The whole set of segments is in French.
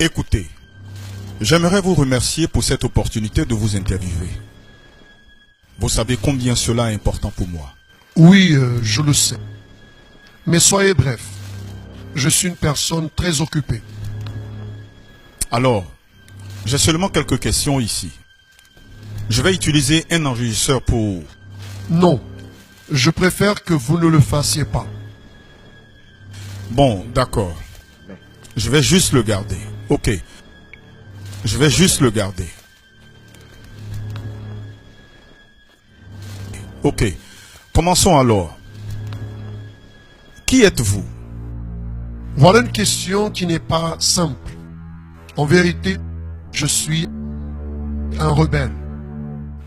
Écoutez, j'aimerais vous remercier pour cette opportunité de vous interviewer. Vous savez combien cela est important pour moi. Oui, je le sais. Mais soyez bref. Je suis une personne très occupée. Alors, j'ai seulement quelques questions ici. Je vais utiliser un enregistreur pour... Non, je préfère que vous ne le fassiez pas. Bon, d'accord. Je vais juste le garder. Ok. Je vais juste le garder. Ok. Commençons alors. Qui êtes-vous? Voilà une question qui n'est pas simple. En vérité, je suis un rebelle,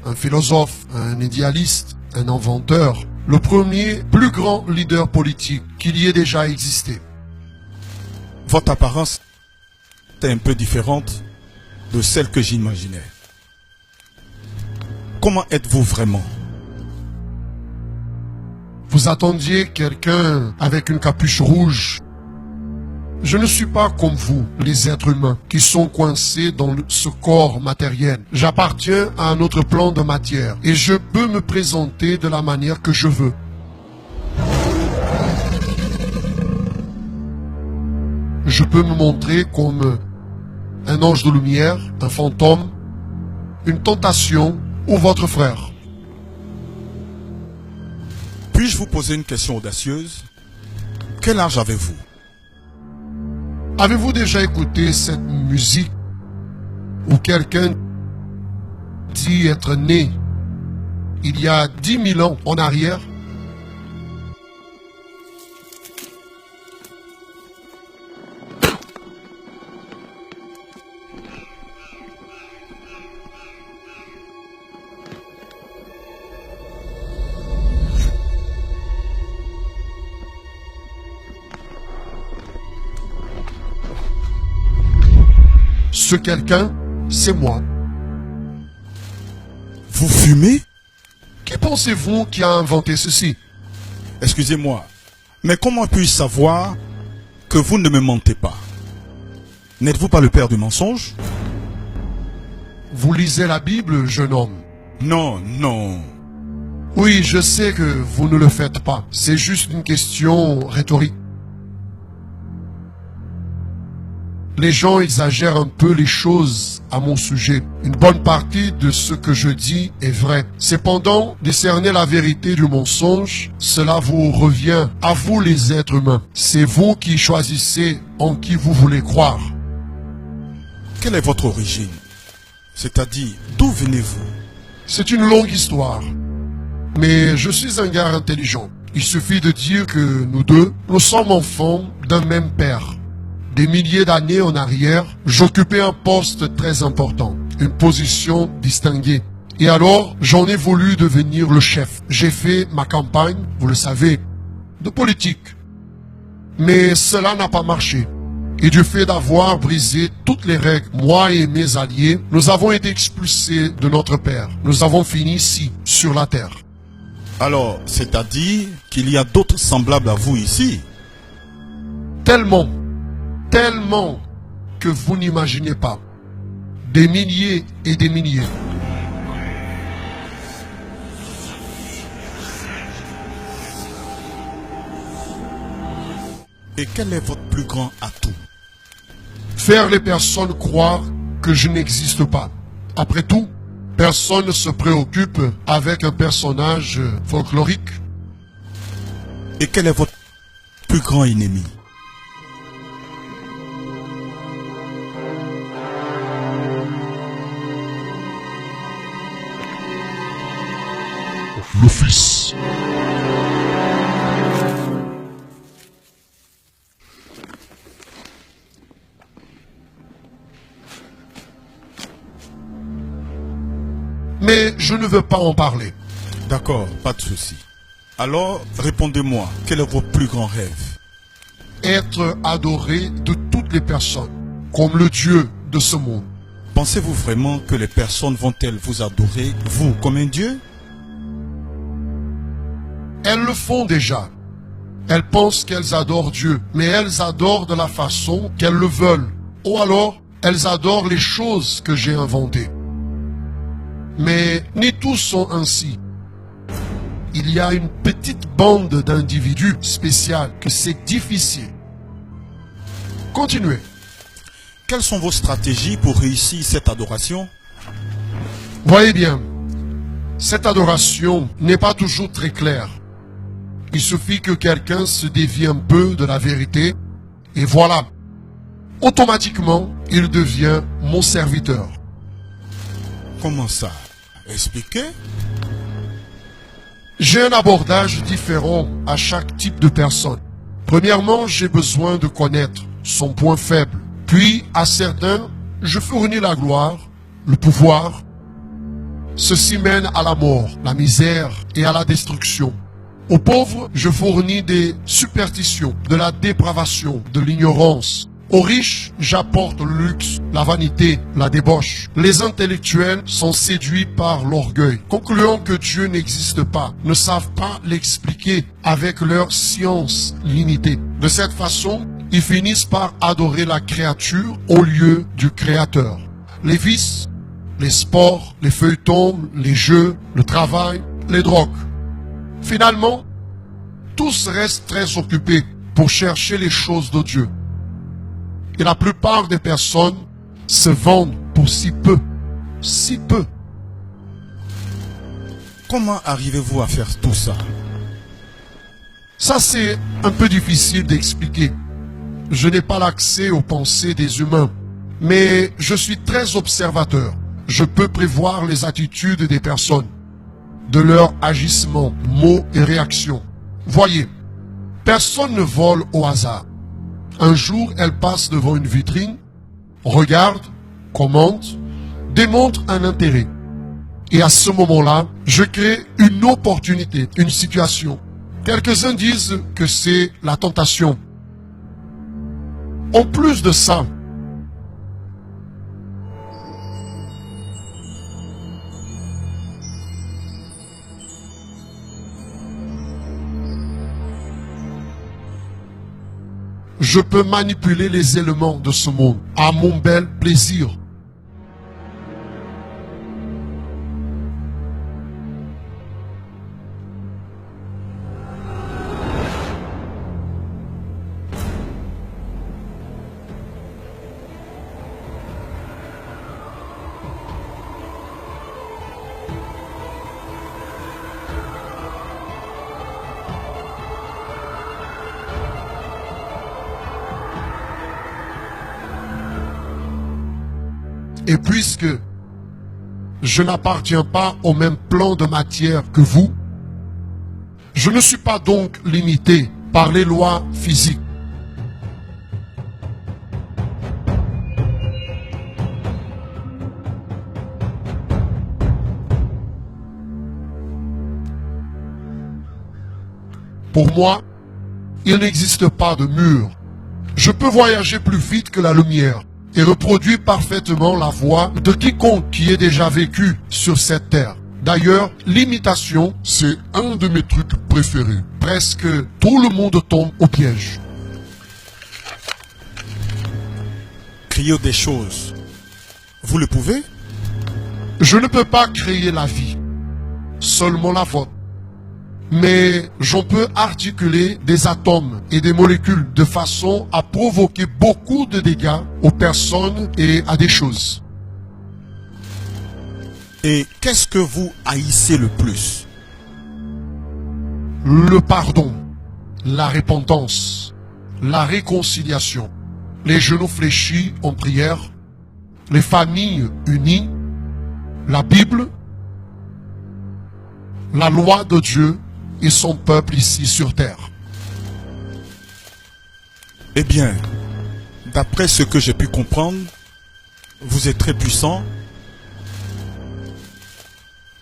un philosophe, un idéaliste, un inventeur, le premier plus grand leader politique qu'il y ait déjà existé. Votre apparence est un peu différente de celle que j'imaginais. Comment êtes-vous vraiment? Vous attendiez quelqu'un avec une capuche rouge. Je ne suis pas comme vous, les êtres humains, qui sont coincés dans ce corps matériel. J'appartiens à un autre plan de matière et je peux me présenter de la manière que je veux. Je peux me montrer comme un ange de lumière, un fantôme, une tentation ou votre frère. Puis-je vous poser une question audacieuse? Quel âge avez-vous? Avez-vous déjà écouté cette musique où quelqu'un dit être né il y a 10 000 ans en arrière? Ce quelqu'un, c'est moi. Vous fumez? Qui pensez-vous qui a inventé ceci? Excusez-moi, mais comment puis-je savoir que vous ne me mentez pas? N'êtes-vous pas le père du mensonge? Vous lisez la Bible, jeune homme? Non, non. Oui, je sais que vous ne le faites pas. C'est juste une question rhétorique. Les gens exagèrent un peu les choses à mon sujet. Une bonne partie de ce que je dis est vrai. Cependant, discerner la vérité du mensonge, cela vous revient à vous les êtres humains. C'est vous qui choisissez en qui vous voulez croire. Quelle est votre origine? C'est-à-dire, d'où venez-vous? C'est une longue histoire. Mais je suis un gars intelligent. Il suffit de dire que nous deux, nous sommes enfants d'un même père. Des milliers d'années en arrière, j'occupais un poste très important, une position distinguée. Et alors, j'en ai voulu devenir le chef. J'ai fait ma campagne, vous le savez, de politique. Mais cela n'a pas marché. Et du fait d'avoir brisé toutes les règles, moi et mes alliés, nous avons été expulsés de notre père. Nous avons fini ici, sur la terre. Alors, c'est-à-dire qu'il y a d'autres semblables à vous ici? Tellement que vous n'imaginez pas. Des milliers et des milliers. Et quel est votre plus grand atout? Faire les personnes croire que je n'existe pas. Après tout, personne ne se préoccupe avec un personnage folklorique. Et quel est votre plus grand ennemi? Le Fils. Mais je ne veux pas en parler. D'accord, pas de souci. Alors, répondez-moi, quel est votre plus grand rêve? Être adoré de toutes les personnes, comme le Dieu de ce monde. Pensez-vous vraiment que les personnes vont-elles vous adorer, vous, comme un Dieu? Elles le font déjà. Elles pensent qu'elles adorent Dieu, mais elles adorent de la façon qu'elles le veulent, ou alors elles adorent les choses que j'ai inventées. Mais ni tous sont ainsi. Il y a une petite bande d'individus spéciaux que c'est difficile. Continuez. Quelles sont vos stratégies pour réussir cette adoration? Voyez bien, cette adoration n'est pas toujours très claire. Il suffit que quelqu'un se dévie un peu de la vérité et voilà, automatiquement, il devient mon serviteur. Comment ça? Expliquez. J'ai un abordage différent à chaque type de personne. Premièrement, j'ai besoin de connaître son point faible. Puis, à certains, je fournis la gloire, le pouvoir. Ceci mène à la mort, la misère et à la destruction. Aux pauvres, je fournis des superstitions, de la dépravation, de l'ignorance. Aux riches, j'apporte le luxe, la vanité, la débauche. Les intellectuels sont séduits par l'orgueil, concluant que Dieu n'existe pas, ne savent pas l'expliquer avec leur science limitée. De cette façon, ils finissent par adorer la créature au lieu du Créateur. Les vices, les sports, les feuilletons, les jeux, le travail, les drogues. Finalement, tous restent très occupés pour chercher les choses de Dieu. Et la plupart des personnes se vendent pour si peu. Si peu. Comment arrivez-vous à faire tout ça? Ça, c'est un peu difficile d'expliquer. Je n'ai pas l'accès aux pensées des humains. Mais je suis très observateur. Je peux prévoir les attitudes des personnes, de leurs agissements, mots et réactions. Voyez, personne ne vole au hasard. Un jour, elle passe devant une vitrine, regarde, commente, démontre un intérêt. Et à ce moment-là, je crée une opportunité, une situation. Quelques-uns disent que c'est la tentation. En plus de ça, je peux manipuler les éléments de ce monde à mon bel plaisir. Et puisque je n'appartiens pas au même plan de matière que vous, je ne suis pas donc limité par les lois physiques. Pour moi, il n'existe pas de mur. Je peux voyager plus vite que la lumière et reproduire parfaitement la voix de quiconque qui ait déjà vécu sur cette terre. D'ailleurs, l'imitation, c'est un de mes trucs préférés. Presque tout le monde tombe au piège. Créer des choses, vous le pouvez? Je ne peux pas créer la vie, seulement la vôtre. Mais j'en peux articuler des atomes et des molécules de façon à provoquer beaucoup de dégâts aux personnes et à des choses. Et qu'est-ce que vous haïssez le plus? Le pardon, la repentance, la réconciliation, les genoux fléchis en prière, les familles unies, la Bible, la loi de Dieu et son peuple ici sur terre. Eh bien, d'après ce que j'ai pu comprendre, vous êtes très puissant.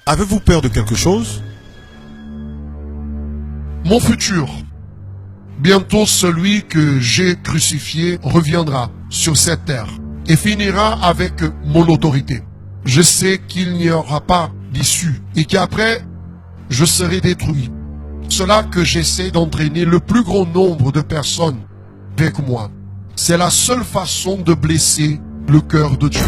Avez-vous peur de quelque chose? Mon futur, bientôt celui que j'ai crucifié, reviendra sur cette terre et finira avec mon autorité. Je sais qu'il n'y aura pas d'issue et qu'après, je serai détruit. Cela que j'essaie d'entraîner le plus grand nombre de personnes avec moi. C'est la seule façon de blesser le cœur de Dieu.